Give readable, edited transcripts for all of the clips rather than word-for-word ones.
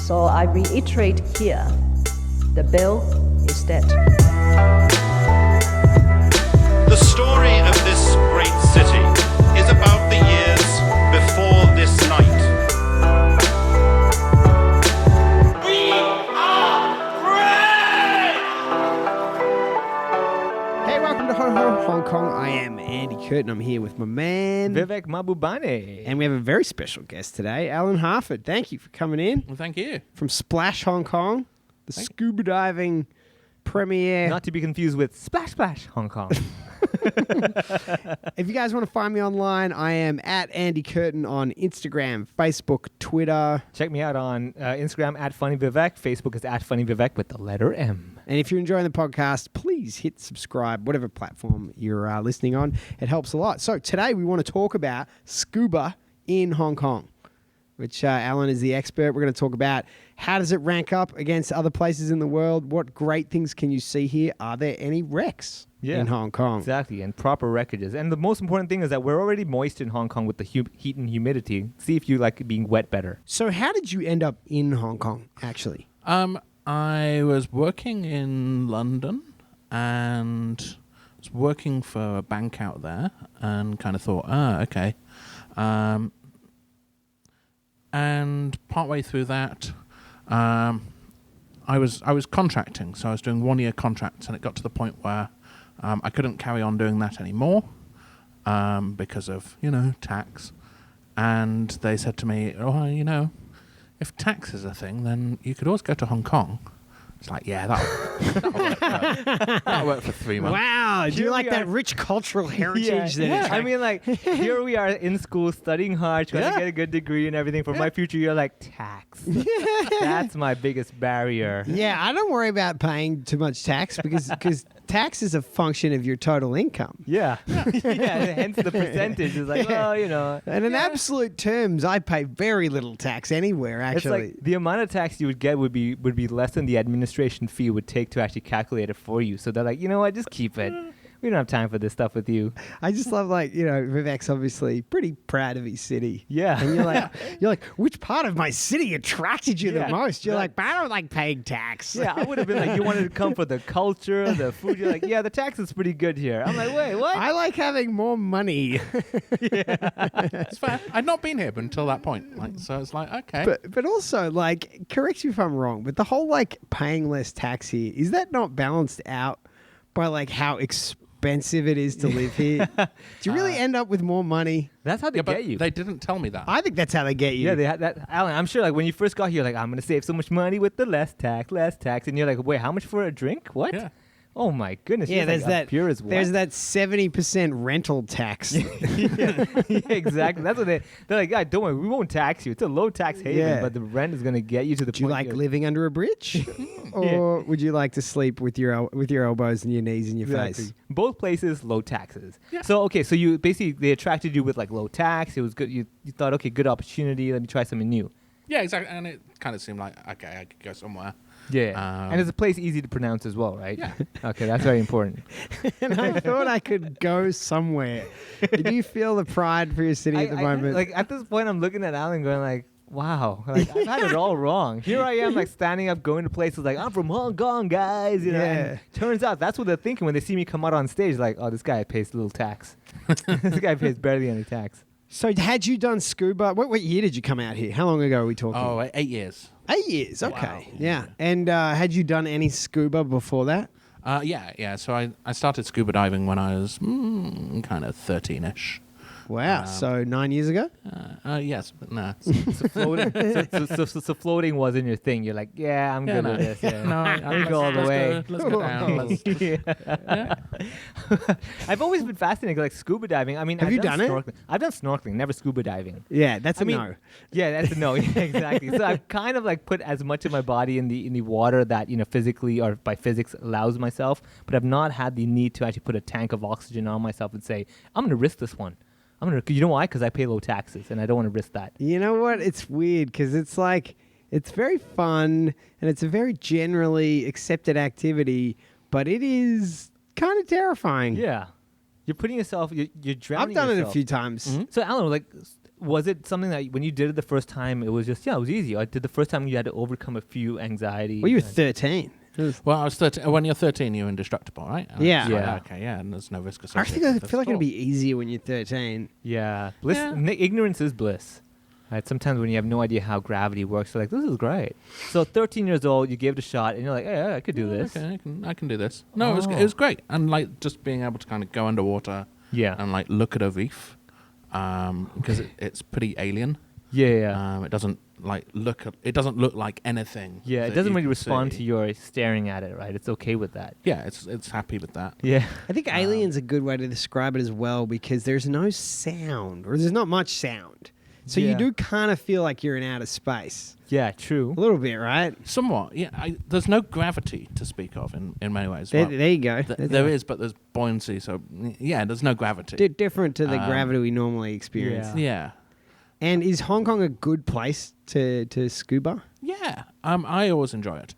So I reiterate here, the bill is dead. The story of this great city is about the years before this night. We are free! Hey, welcome to Ho Ho Hong Kong. I am Andy Curtin. I'm here with my man Vivek Mabubane. and we have a very special guest today, Alun Harford. Thank you for coming in Well, thank you. from Splash Hong Kong, the scuba diving premiere. Not to be confused with Splash Splash Hong Kong. If you guys want to find me online, I am at Andy Curtin on Instagram, Facebook, Twitter. Check me out on Instagram at FunnyVivek. Facebook is at FunnyVivek with the letter M. And if you're enjoying the podcast, please hit subscribe, whatever platform you're listening on. It helps a lot. So today we want to talk about scuba in Hong Kong, which Alan is the expert. We're going to talk about how does it rank up against other places in the world? What great things can you see here? Are there any wrecks in Hong Kong? Exactly, and proper wreckages. And the most important thing is that we're already moist in Hong Kong with the heat and humidity. See if you like being wet better. So how did you end up in Hong Kong, actually? I was working in London and was working for a bank out there and kind of thought, okay. And partway through that, I was contracting, so I was doing 1 year contracts, and it got to the point where I couldn't carry on doing that anymore because of tax. And they said to me, if tax is a thing, then you could always go to Hong Kong. It's like, yeah, that'll work for 3 months. Wow, do you Here like we that are. rich cultural heritage? I mean, like, here we are in school studying hard, trying to get a good degree and everything. For my future, you're like, tax. That's my biggest barrier. Yeah, I don't worry about paying too much tax because tax is a function of your total income. Yeah. Hence the percentage is like, And in absolute terms, I pay very little tax anywhere, It's actually. like the amount of tax you would get would be less than the administration fee would take to actually calculate it for you. So they're like, you know what, just keep it. We don't have time for this stuff with you. I just love, Vivek's obviously pretty proud of his city. Yeah. And you're like, which part of my city attracted you the Yeah. most? You're like, but I don't like paying tax. Yeah, I would have been like, you wanted to come for the culture, the food. You're like, yeah, the tax is pretty good here. I'm like, wait, what? I like having more money. It's fair. I'd not been here until that point. So it's like, okay. But also, correct me if I'm wrong, but the whole, paying less tax here, is that not balanced out by, how expensive it is to live here? Do you really end up with more money? That's how they but get you. they didn't tell me that. I think that's how they get you. Yeah, they had that. Alan, I'm sure when you first got here, you're like, I'm going to save so much money with the less tax. And you're like, wait, how much for a drink? What? Yeah. Oh my goodness. Yeah, You're there's like, that. pure as what? There's that 70% rental tax. Yeah, exactly. That's what they're like, God, don't worry, we won't tax you. It's a low tax haven, Yeah. but the rent is going to get you to the Do you point. like you're- living under a bridge, or would you like to sleep with your elbows and your knees in your Exactly. face? Both places, low taxes. Yeah. So, okay, so you basically, they attracted you with low tax. It was good. You thought, okay, good opportunity. Let me try something new. Yeah, exactly. And it kind of seemed like, okay, I could go somewhere. Yeah. And it's a place easy to pronounce as well, right? Yeah. Okay, that's very important. And I thought I could go somewhere. Do you feel the pride for your city at the moment? At this point, I'm looking at Alan going wow, I've had it all wrong. Here I am, standing up, going to places I'm from Hong Kong, guys. Yeah. And turns out that's what they're thinking when they see me come out on stage. Like, oh, this guy pays little tax. This guy pays barely any tax. So had you done scuba? What year did you come out here? How long ago are we talking? Oh, 8 years. 8 years. Okay. Wow. Yeah. And had you done any scuba before that? Yeah. So I started scuba diving when I was kind of 13-ish. Wow. So 9 years ago? Yes, but no. So floating wasn't your thing. You're like, yeah, I'm good with this. Yeah. No, I'll go all the way. Let's go down. I've always been fascinated with scuba diving. I mean, Have you done it? snorkeling. I've done snorkeling, never scuba diving. Yeah, that's a I mean, no. Yeah, that's a no. Yeah, exactly. So I've kind of put as much of my body in the water that physically or by physics allows myself, but I've not had the need to actually put a tank of oxygen on myself and say, I'm going to risk this one. You know why? Because I pay low taxes and I don't want to risk that. You know what? It's weird because it's very fun and it's a very generally accepted activity, but it is kind of terrifying. Yeah. You're putting yourself, you're drowning I've done it a yourself. few times. So Alan, was it something that when you did it the first time, it was just, it was easy? Or did the first time you had to overcome a few anxiety? Well, you were 13. Well, I was 13. When you're 13, you're indestructible, right? Yeah. Yeah. Okay, yeah, and there's no risk I associated. think I with feel like it at it'd all. be easier when you're 13. Yeah. Bliss, Yeah. Ignorance is bliss. Right? Sometimes when you have no idea how gravity works, you're like, this is great. So 13 years old, you gave it a shot, and you're like, hey, I could do this. Okay, I can do this. No, Oh. it was great, and like just being able to kind of go underwater Yeah. and like look at a reef, because it's pretty alien. Yeah. It doesn't look like anything. Yeah, it that doesn't you really can respond see. to your staring at it, right? It's okay with that. Yeah, it's happy with that. Yeah. I think alien's a good way to describe it as well because there's no sound or there's not much sound. So you Yeah. do kind of feel like you're in outer space. Yeah, true. A little bit, right? Somewhat, yeah. There's no gravity to speak of in many ways. There, Well, there you go. there is, but there's buoyancy. So yeah, there's no gravity. Different to the gravity we normally experience. Yeah. Yeah, And is Hong Kong a good place to scuba? yeah. I always enjoy it.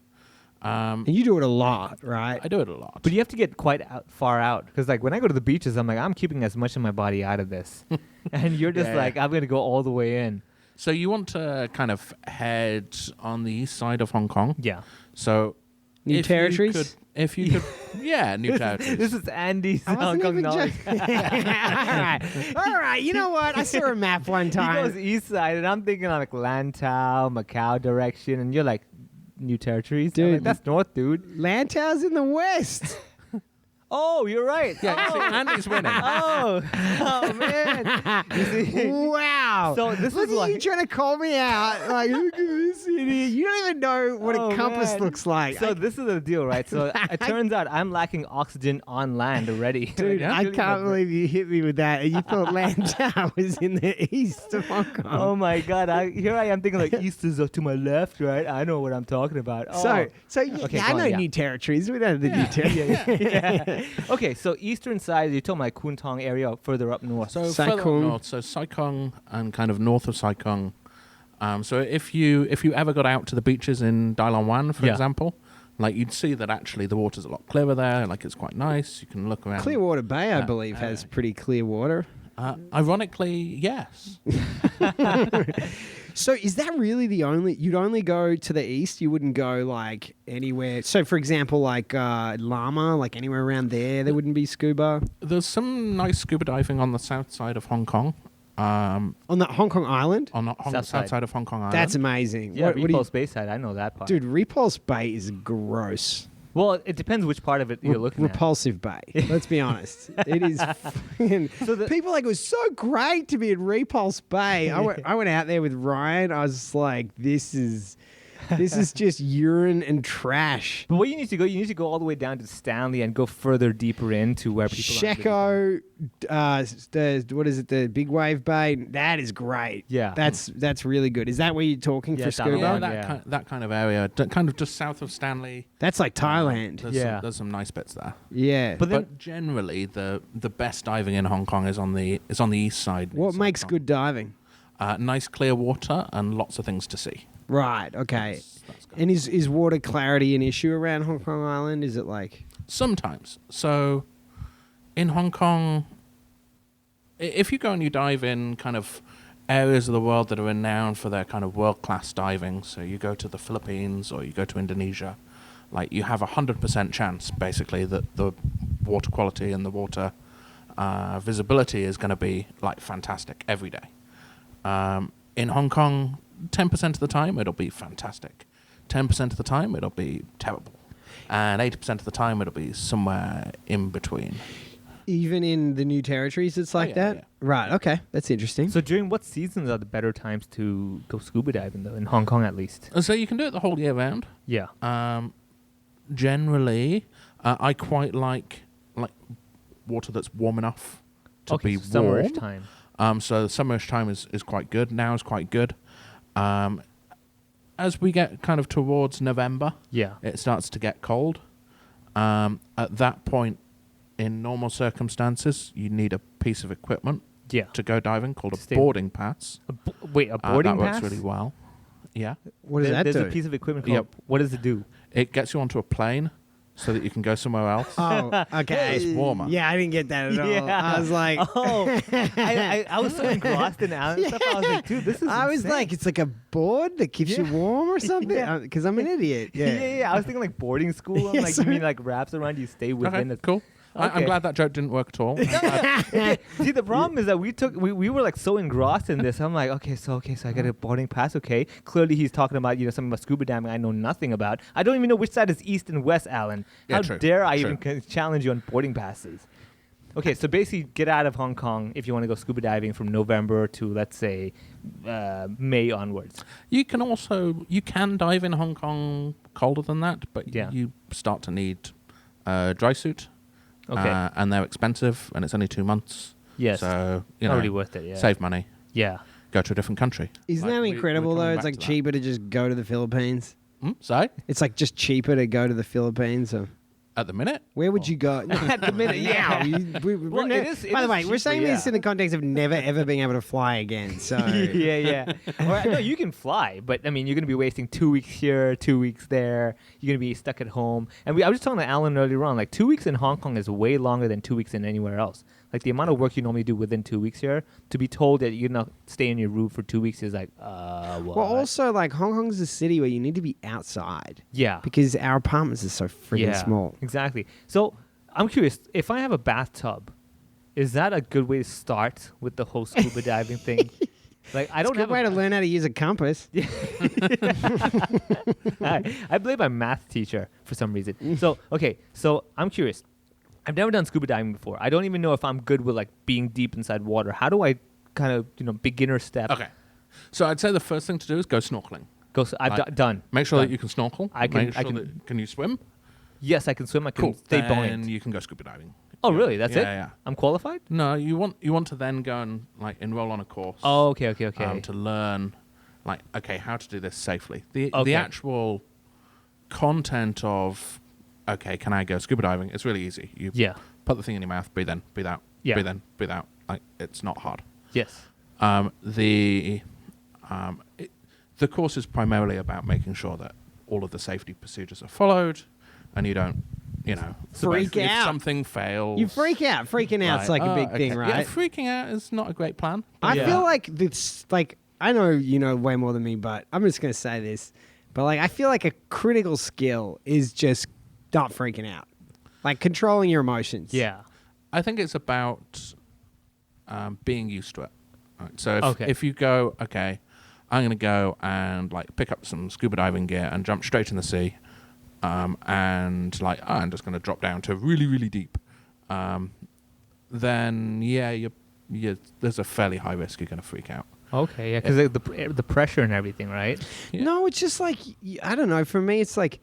And you do it a lot, right? I do it a lot. But you have to get quite far out because, like, when I go to the beaches, I'm like, I'm keeping as much of my body out of this, and you're just Yeah. like, I'm gonna go all the way in. So you want to kind of head on the east side of Hong Kong. Yeah. So New if territories? If you could, yeah, new territories. This is Andy's I Hong wasn't Kong even knowledge. all right. You know what? I saw a map one He goes time. east side, and I'm thinking like Lantau, Macau direction, and you're like, new territories. I'm Dude. like, that's north, dude. Lantau's in the west. Oh, you're right. Yeah, see, Andy's winning. Oh man. You see? Wow. So this Look is at like you trying to call me out. Like, look at this idiot. You don't even know what Oh, a compass man. looks like. So this is the deal, right? So it turns out I'm lacking oxygen on land already. Dude, Yeah. I can't believe you hit me with that. And you thought Lantau was in the east of Hong Kong. Oh my God! Here I am thinking like east is to my left, right? I know what I'm talking about. Oh. So yeah, Okay, I go know on, yeah. new territories. We don't have the new territories. yeah. Okay, so eastern side, you told my Kwun Tong area further up north. So Sai further up Kung. north, so Sai Kung and kind of north of Sai Kung. So if you ever got out to the beaches in Dai Wan, for Yeah. example, like you'd see that actually the water's a lot clearer there. Like it's quite nice. You can look around. Clearwater Bay, I Yeah, believe, has pretty clear water. Ironically, yes. So is that really the only? You'd only go to the east. You wouldn't go like anywhere. So for example, like Lama, like anywhere around there wouldn't be scuba There's some nice scuba diving on the south side of Hong Kong. on the Hong Kong Island. On the South south side. side of Hong Kong Island. That's amazing. yeah, what do you, Repulse Bay side. I know that part. dude? Repulse Bay is gross. Well, it depends which part of it you're looking at. Repulsive Bay. Let's be honest. It is. Fucking, people are like, it was so great to be in Repulse Bay. I went out there with Ryan. I was just like, this is just urine and trash. But what you need to go all the way down to Stanley and go further deeper into where people aren't Sheko, what is it? The Big Wave Bay. That is great. Yeah. that's really good. Is that where you're talking Yeah, for it's down scuba? yeah, one, that, yeah. that kind of area, kind of just south of Stanley. That's like Thailand. There's some nice bits there. Yeah. But then- But generally, the best diving in Hong Kong is on the east side. what East makes Hong good diving? Kong. Nice clear water and lots of things to see. Right. Okay. That's good. And is water clarity an issue around Hong Kong Island? Is it like? Sometimes. So in Hong Kong, if you go and you dive in kind of areas of the world that are renowned for their kind of world-class diving, so you go to the Philippines or you go to Indonesia, like you have 100% chance basically that the water quality and the water visibility is going to be like fantastic every day. In Hong Kong, 10% of the time it'll be fantastic. 10% of the time it'll be terrible. And 80% of the time it'll be somewhere in between. Even in the new territories, it's like yeah, that? yeah. Right, okay. That's interesting. So during what seasons are the better times to go scuba diving though, in Hong Kong at least? And so you can do it the whole year round. Yeah. Generally, I quite like water that's warm enough to Okay, be so warm. summerish time. So the summerish time is quite good. Now is quite good. As we get kind of towards November, Yeah. it starts to get cold. At that point, in normal circumstances, you need a piece of equipment Yeah. to go diving called To a stay- boarding pass. Wait, a boarding that pass? works really well. Yeah. What does that There's do? a piece of equipment called. Yep. What does it do? It gets you onto a plane so that you can go somewhere else. Oh, okay. It's warmer. Yeah, I didn't get that at all. Yeah. I was like, I was so engrossed in Alan stuff. I was like, dude, this is I was insane. like, it's like a board that keeps you warm or something? Yeah. Because I'm an idiot. yeah. I was thinking like boarding school. I'm Yeah, like, you sorry. mean like wraps around you stay within Okay, it. cool. I'm Okay. glad that joke didn't work at all. See, the problem is that we were like so engrossed in this. I'm like, okay, so I get a boarding pass. Okay, clearly he's talking about something about scuba diving I know nothing about. I don't even know which side is east and west, Alan. Yeah, How true, dare I true. even challenge you on boarding passes? Okay, so basically, get out of Hong Kong if you want to go scuba diving from November to let's say May onwards. You can dive in Hong Kong colder than that, but Yeah. you start to need a dry suit. Okay. And they're expensive, and it's only 2 months. Yes. So, Already worth it. Yeah. save money, Yeah. go to a different country. Isn't Like, that we're incredible, though? coming It's back like to that. cheaper to just go to the Philippines. So, It's like just cheaper to go to the Philippines. Or at the minute, where would you go? At the minute, yeah. Well, it is- it by the is way, we're cheaper, saying this in the context of never ever being able to fly again. So yeah. Or, no, you can fly, but I mean, you're going to be wasting 2 weeks here, 2 weeks there. You're going to be stuck at home. And I was just talking to Alan earlier on, like 2 weeks in Hong Kong is way longer than 2 weeks in anywhere else. Like the amount of work you normally do within 2 weeks here, to be told that you're not stay in your room for 2 weeks is like, what? well, also like Hong Kong's a city where you need to be outside yeah. because our apartments are so freaking small. Exactly. So I'm curious, if I have a bathtub, is that a good way to start with the whole scuba diving thing? Like I It's don't a have good way to learn how to use a compass. I blame my math teacher for some reason. So I'm curious. I've never done scuba diving before. I don't even know if I'm good with like being deep inside water. How do I kind of beginner step? okay. So I'd say the first thing to do is go snorkeling. Done. Make sure Done. that you can snorkel. I can- Make I sure can- that, can you swim? Yes, I can swim. I can Cool. stay Then buoyant. you can go scuba diving. Oh, really? That's it? Yeah. I'm qualified? No, you want to then go and like enroll on a course. Oh, okay. To learn, like, okay, how to do this safely. The Okay. actual content of, okay, can I go scuba diving? It's really easy. You Yeah. put the thing in your mouth, breathe in, breathe out, Yeah. breathe in, breathe out. Like, it's not hard. Yes. The course is primarily about making sure that all of the safety procedures are followed, and you don't, Freak if out. something fails, You freak out. Freaking out's like a big thing, okay. right? Yeah, freaking out is not a great plan. I Yeah. feel like it's like I know you know way more than me, but I'm just gonna say this. But like I feel like a critical skill is just not freaking out, like controlling your emotions. Yeah. I think it's about being used to it. Right. So Okay. if you go, okay, I'm going to go and like pick up some scuba diving gear and jump straight in the sea, and like I'm just going to drop down to really, really deep, then yeah, there's a fairly high risk you're going to freak out. Okay. Yeah. Because the pressure and everything, right? Yeah. No, it's just like I don't know. For me, it's like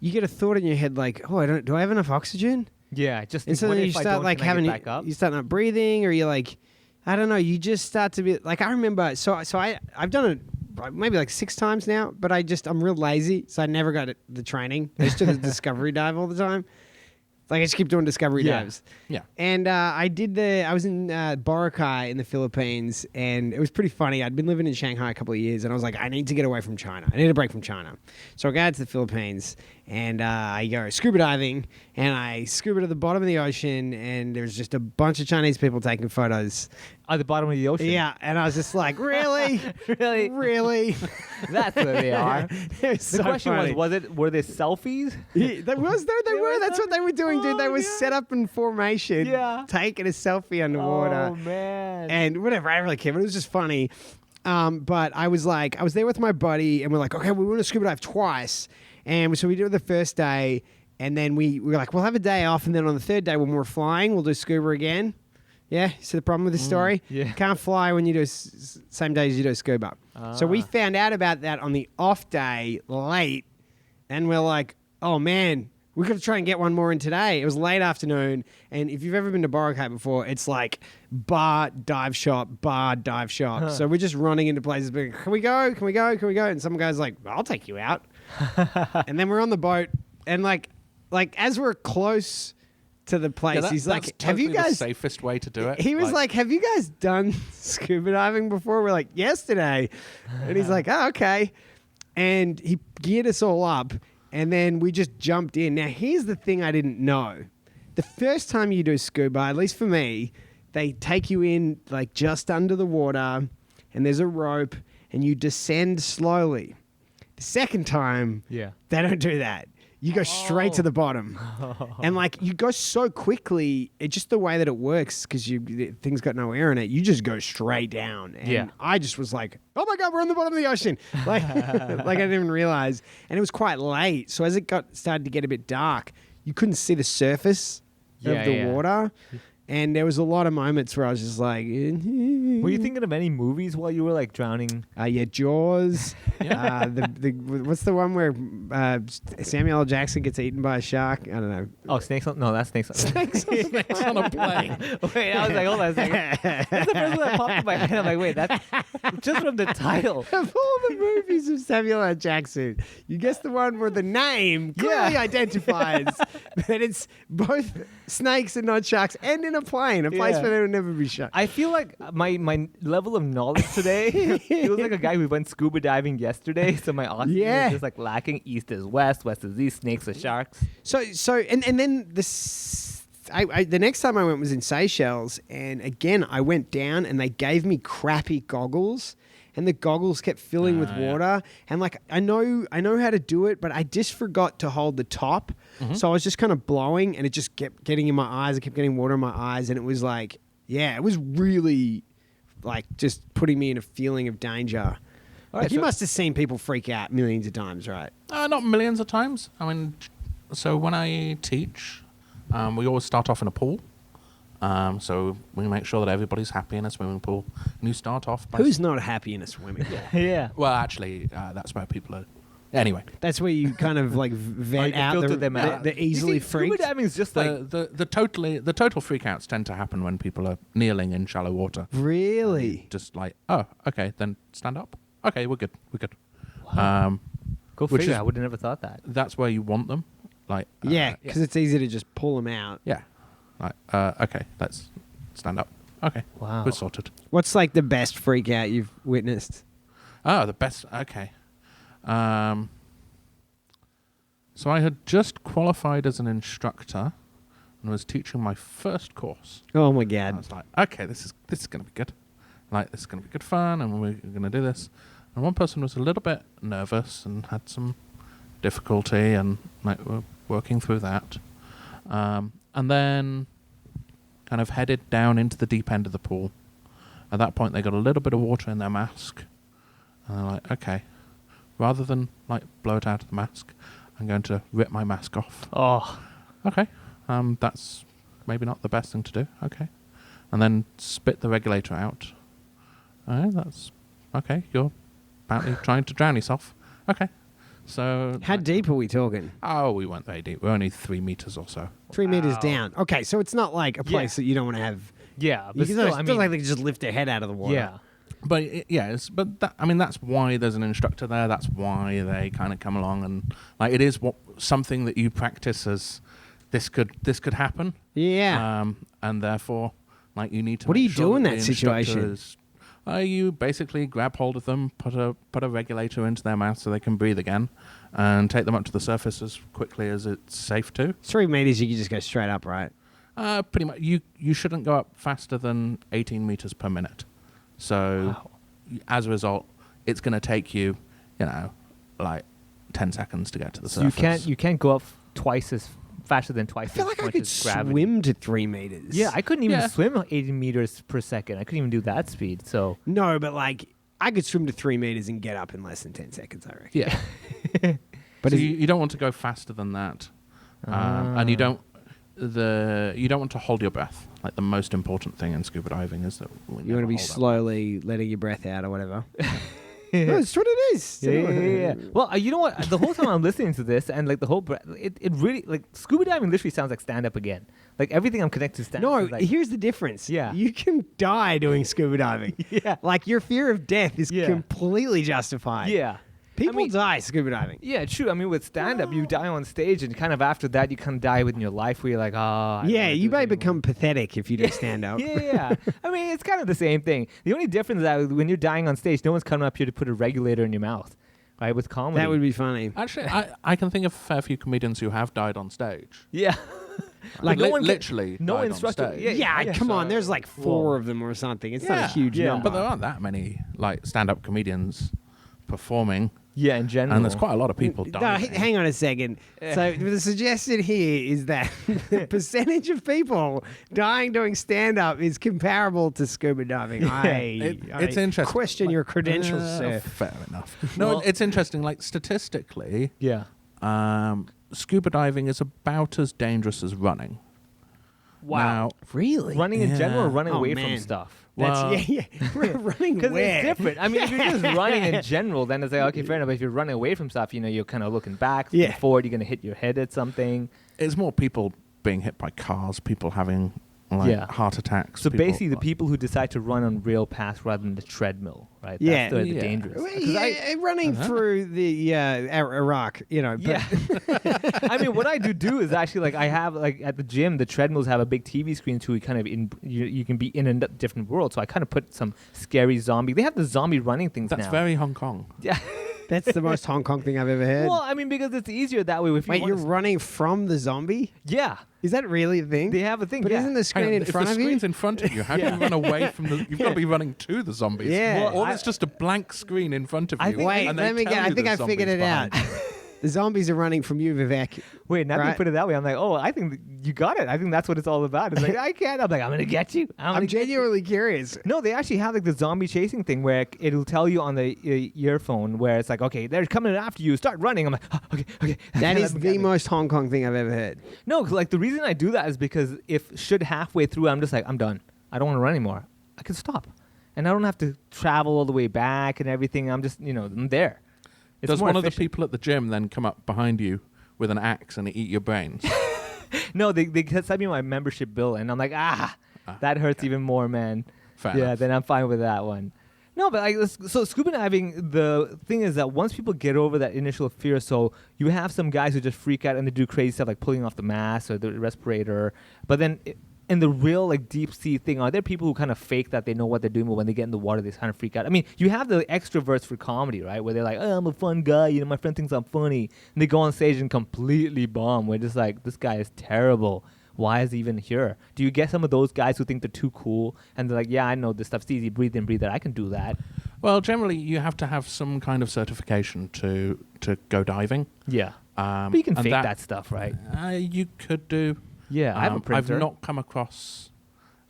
you get a thought in your head like, oh, do I have enough oxygen? Yeah. Just And so what then you if I start don't, like can I having get back up? you start not breathing, or you're like, I don't know. You just start to be like I remember. So I've done it maybe like 6 times now, but I'm real lazy, so I never got the training. I just do the discovery dive all the time. Like I just keep doing discovery dives. Yeah. And I was in Boracay in the Philippines, and it was pretty funny. I'd been living in Shanghai a couple of years, and I was like, I need to get away from China. I need a break from China. So I go out to the Philippines, and I go scuba diving, and I scuba to the bottom of the ocean, and there's just a bunch of Chinese people taking photos. At the bottom of the ocean. Yeah, and I was just like, really? Really? Really? That's where they are. It was The so question funny. were they selfies? Yeah, they were. That's what they were doing, dude. They were set up in formation, Yeah. taking a selfie underwater. Oh man. And whatever, I didn't really care, but it was just funny. But I was there with my buddy, and we're like, okay, we want to scuba dive twice. And so we did it the first day, and then we were like, we'll have a day off, and then on the third day when we're flying, we'll do scuba again. Yeah, see the problem with this story? yeah. Can't fly when you do same day as you do scuba. So we found out about that on the off day late, and we're like, oh man, we got to try and get one more in today. It was late afternoon, and if you've ever been to Boracay before, it's like bar, dive shop. So we're just running into places being, can we go? And some guy's like, I'll take you out. And then we're on the boat, and like as we're close to the place, Yeah, he's that's like, have you totally the guys... safest way to do it? He was like, have you guys done scuba diving before? We're like, yesterday. And he's like, oh, okay. And he geared us all up. And then we just jumped in. Now, here's the thing I didn't know. The first time you do scuba, at least for me, they take you in like just under the water and there's a rope and you descend slowly. The second time, Yeah. they don't do that. You go straight to the bottom. And like you go so quickly, it's just the way that it works because things got no air in it. You just go straight down. And Yeah. I just was like, oh my God, we're on the bottom of the ocean. Like, like I didn't even realize. And it was quite late. So as it started to get a bit dark, you couldn't see the surface Yeah, of the yeah. water. And there was a lot of moments where I was just like, Were you thinking of any movies while you were like drowning? yeah, Jaws. What's the one where Samuel L. Jackson gets eaten by a shark? I don't know. Oh, Snakes on... No, that's Snakes on... Snakes on a plane. Wait, I was like, hold on a second. That's the first one that popped in my head. I'm like, wait, that's just from the title. Of all the movies of Samuel L. Jackson, you guess the one where the name clearly identifies that it's both snakes and not sharks, and in a plane, a place Yeah. where they would never be shot. I feel like my level of knowledge today feels like a guy who went scuba diving yesterday, so my oxygen is just like lacking. East is west, west is east, snakes are sharks. So and then the next time I went was in Seychelles, and again I went down and they gave me crappy goggles, and the goggles kept filling with water, and like I know how to do it, but I just forgot to hold the top, so I was just kind of blowing, and it just kept getting in my eyes. I kept getting water in my eyes, and it was like, yeah, it was really like just putting me in a feeling of danger. All Like right, you so- must have seen people freak out millions of times, right? Not millions of times. I mean, so when I teach, we always start off in a pool. So we make sure that everybody's happy in a swimming pool. And you start off by... Who's not happy in a swimming pool? Yeah. Well, actually, that's where people are... Anyway. That's where you kind of like vet you out filter them out. the easily You see, scuba freaked. diving is just like The total freakouts tend to happen when people are kneeling in shallow water. Really? Just like, oh, okay, then stand up. Okay, we're good. go which figure. is- I would have never thought that. That's where you want them. Like, Yeah, because it's easy to just pull them out. yeah. Like, okay, let's stand up. Okay, Wow. we're sorted. What's like the best freak out you've witnessed? Oh, the best. Okay. So I had just qualified as an instructor and was teaching my first course. Oh my I God. was like, okay, this is going to be good. Like, this is going to be good fun, and we're going to do this. And one person was a little bit nervous and had some difficulty, and like we're working through that. And then kind of headed down into the deep end of the pool. At that point, they got a little bit of water in their mask. And they're like, okay, rather than like blow it out of the mask, I'm going to rip my mask off. Oh, Okay, that's maybe not the best thing to do. Okay. And then spit the regulator out. All right, that's okay. You're apparently trying to drown yourself. Okay. So How deep are we talking? Oh, we weren't very deep. We're only 3 meters or so. 3 meters down. Okay, so it's not like a place that you don't want to have. yeah. You But can still, it's not like they can just lift their head out of the water. yeah. But that's why there's an instructor there. That's why they kind of come along, and like it is something that you practice as this could happen. Yeah. And therefore, like you need to. What do make you sure do in that that the instructor situation? is- you basically grab hold of them, put a regulator into their mouth so they can breathe again, and take them up to the surface as quickly as it's safe to. 3 meters, you can just go straight up, right? Pretty much. You shouldn't go up faster than 18 meters per minute. So, as a result, it's going to take you, like 10 seconds to get to the surface. You can't go up faster than twice I feel as like I much could as gravity. swim to 3 meters. Yeah, I couldn't even Yeah. swim 80 meters per second. I couldn't even do that speed. So No, but like I could swim to 3 meters and get up in less than 10 seconds, I reckon. Yeah. But But is- you don't want to go faster than that, and you don't want to hold your breath. Like the most important thing in scuba diving is that You want to be slowly letting your breath out or whatever. No, that's what it is. yeah. Well, you know what? The whole time I'm listening to this and like the whole it really like scuba diving literally sounds like stand up again. Like everything I'm connected to stand up. No, is like, here's the difference. Yeah. You can die doing scuba diving. Yeah. Like your fear of death is Yeah. completely justified. yeah. People I mean- die scuba diving. Yeah, true. I mean, with stand-up, you die on stage, and kind of after that, you kind of die within your life, where you're like, I don't Yeah, wanna you do may this become anymore. pathetic if you do stand up. Yeah. I mean, it's kind of the same thing. The only difference is that when you're dying on stage, no one's coming up here to put a regulator in your mouth. right? With comedy. That would be funny. Actually, I can think of a fair few comedians who have died on stage. Yeah. Like, no one can- literally no died instructor. on stage. Yeah, come on. So- There's like 4 of them or something. It's not a huge Yeah. number. But there aren't that many like stand-up comedians performing, Yeah, in general. and there's quite a lot of people No, dying. hang on a second. So the suggestion here is that the percentage of people dying doing stand-up is comparable to scuba diving. It's interesting. Question your credentials, sir. Fair enough. No, Well- it's interesting. Like statistically, Yeah. scuba diving is about as dangerous as running. Wow. Now, Really? Running in general or running Oh, away man. from stuff? well, yeah. Running Because where? it's different. I mean, if you're just running in general, then it's like, okay, fair enough. But if you're running away from stuff, you're kind of looking back, Yeah. forward, you're going to hit your head at something. it's more people being hit by cars, people having Yeah. heart attacks. So people, basically, the people who decide to run on real paths rather than the treadmill, right? Yeah. That's the Yeah. dangerous. Well, 'Cause yeah, running through the Iraq, but Yeah. I mean, what I do is actually like I have like at the gym, the treadmills have a big TV screen too. You can be in a different world. So I kind of put some scary zombie. They have the zombie running things That's now. very Hong Kong. Yeah. that's the most Hong Kong thing I've ever heard. Well, I mean, because it's easier that way. If you Wait, wanna you're running from the zombie? yeah, Is that really a thing? they have a thing. But yeah. isn't the Hang screen on, in if front the of you? screen's in front of you, how do you run away from the? You've got to be running to the zombies. Yeah. or Well, it's just a blank screen in front of you. I think- Wait, and they let me tell get. I you think I there's figured it zombies out. behind. The zombies are running from you, Vivek. Wait, now that you Right. put it that way, I'm like, oh, I think you got it. I think that's what it's all about. It's like I can't. I'm like, I'm gonna get you. I'm genuinely curious. No, they actually have like the zombie chasing thing where it'll tell you on the earphone where it's like, okay, they're coming after you. Start running. I'm like, oh, okay. That is Let me the get it. most Hong Kong thing I've ever heard. No, 'cause, like the reason I do that is because if should halfway through I'm just like, I'm done. I don't want to run anymore. I can stop, and I don't have to travel all the way back and everything. I'm just, I'm there. It's Does more one of the efficient. people at the gym then come up behind you with an axe and eat your brains? No, they send me my membership bill, and I'm like, that hurts even more, man. Fair Yeah, enough. then I'm fine with that one. No, but so scuba diving, the thing is that once people get over that initial fear, so you have some guys who just freak out and they do crazy stuff like pulling off the mask or the respirator, but then in the real like deep sea thing, are there people who kind of fake that they know what they're doing, but when they get in the water, they kind of freak out? I mean, you have the extroverts for comedy, right? Where they're like, oh, I'm a fun guy, my friend thinks I'm funny. And they go on stage and completely bomb. We're just like, this guy is terrible. Why is he even here? Do you get some of those guys who think they're too cool and they're like, yeah, I know this stuff's easy, breathe in, breathe out, I can do that. Well, generally, you have to have some kind of certification to go diving. Yeah. But you can and fake that stuff, right? You could do. Yeah, I have a I've printer. not come across.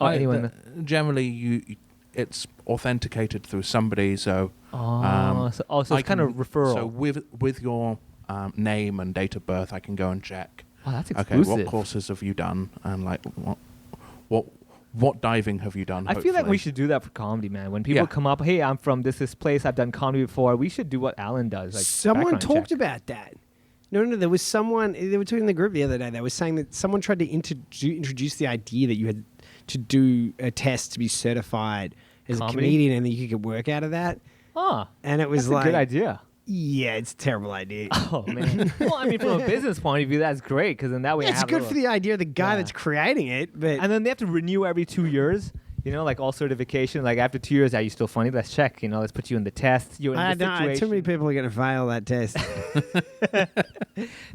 Oh, anyone- Generally, it's authenticated through somebody. So. So it's I kind of can- referral. So with your name and date of birth, I can go and check. Oh, that's Okay, exclusive. what courses have you done, and like what diving have you done? I feel like we hopefully? should do that for comedy, man. When people Yeah. come up, hey, I'm from this place, I've done comedy before. We should do what Alan does. Like Someone background talked check. about that. No, there was someone, they were talking in the group the other day, they were saying that someone tried to introduce the idea that you had to do a test to be certified as Comedy? a comedian and that you could get work out of that. Ah, And it was that's like, a good idea. yeah, it's a terrible idea. Oh man. Well, I mean, from a business point of view, that's great because then that way I It's have a good little- for the idea of the guy Yeah. that's creating it, but And then they have to renew every 2 years. Like all certification. Like after 2 years, are you still funny? Let's check. Let's put you in the test. You're in I the don't, situation. too many people are going to fail that test.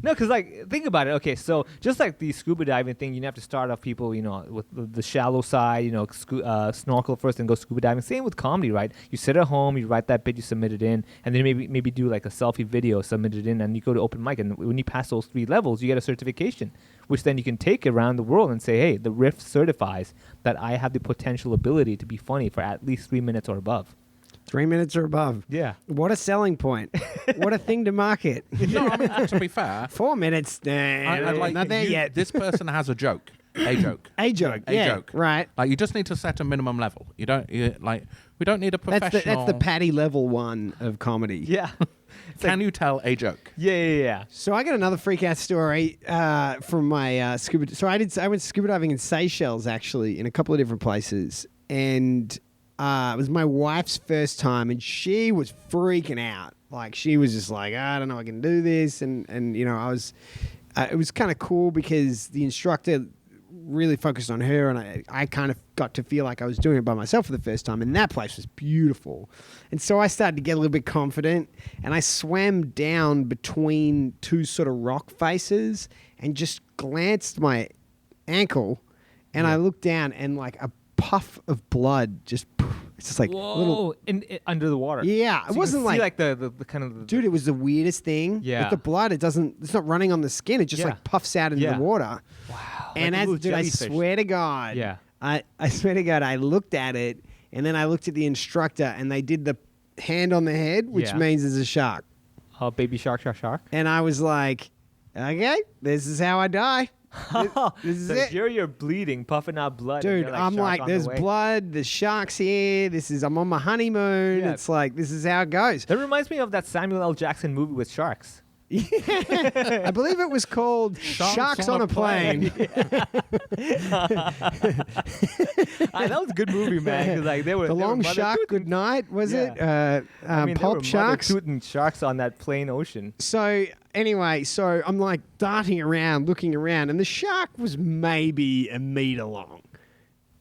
No, because think about it. Okay, so just like the scuba diving thing, you have to start off people, with the shallow side, snorkel first and go scuba diving. Same with comedy, right? You sit at home, you write that bit, you submit it in, and then maybe do like a selfie video, submit it in, and you go to open mic. And when you pass those 3 levels, you get a certification, which then you can take around the world and say, hey, the Rift certifies that I have the potential ability to be funny for at least 3 minutes or above. 3 minutes or above. Yeah. What a selling point. What a thing to market. No, I mean, to be fair, 4 minutes, I'd like not there you- yet. This person has a joke, a joke. A joke, A yeah, joke. right. Like you just need to set a minimum level. We don't need a professional. That's the Patty level one of comedy. Yeah. Can you tell a joke? Yeah. So I got another freak out story from my scuba. So I went scuba diving in Seychelles actually in a couple of different places, and it was my wife's first time, and she was freaking out. Like she was just like, I don't know, I can do this, and I was. It was kind of cool because the instructor really focused on her, and I kind of got to feel like I was doing it by myself for the first time, and that place was beautiful. And so I started to get a little bit confident, and I swam down between two sort of rock faces and just glanced my ankle, and I looked down, and like a puff of blood just... It's just like little under the water. Yeah, So it you wasn't can see, like the kind of dude. It was the weirdest thing. Yeah. With the blood, it's not running on the skin. It just Yeah. like puffs out into Yeah. the water. Wow. And like a as little dude, I jellyfish. swear to God, Yeah. I swear to God, I looked at it, and then I looked at the instructor, and they did the hand on the head, which Yeah. means there's a shark. Oh, baby shark. And I was like, okay, this is how I die. This is So it. you're bleeding, puffing out blood. and Dude, you're I'm shark like, on the there's way. blood, there's sharks here. I'm on my honeymoon. Yeah. It's like, this is how it goes. That reminds me of that Samuel L. Jackson movie with sharks. I believe it was called Sharks on a Plane. That was a good movie, man. 'cause, like they were The they were Long mother Shark tooting- Good Night, was Yeah. it? I mean, Pulp Sharks. shooting sharks on that plain ocean. So anyway, I'm like darting around, looking around, and the shark was maybe a meter long,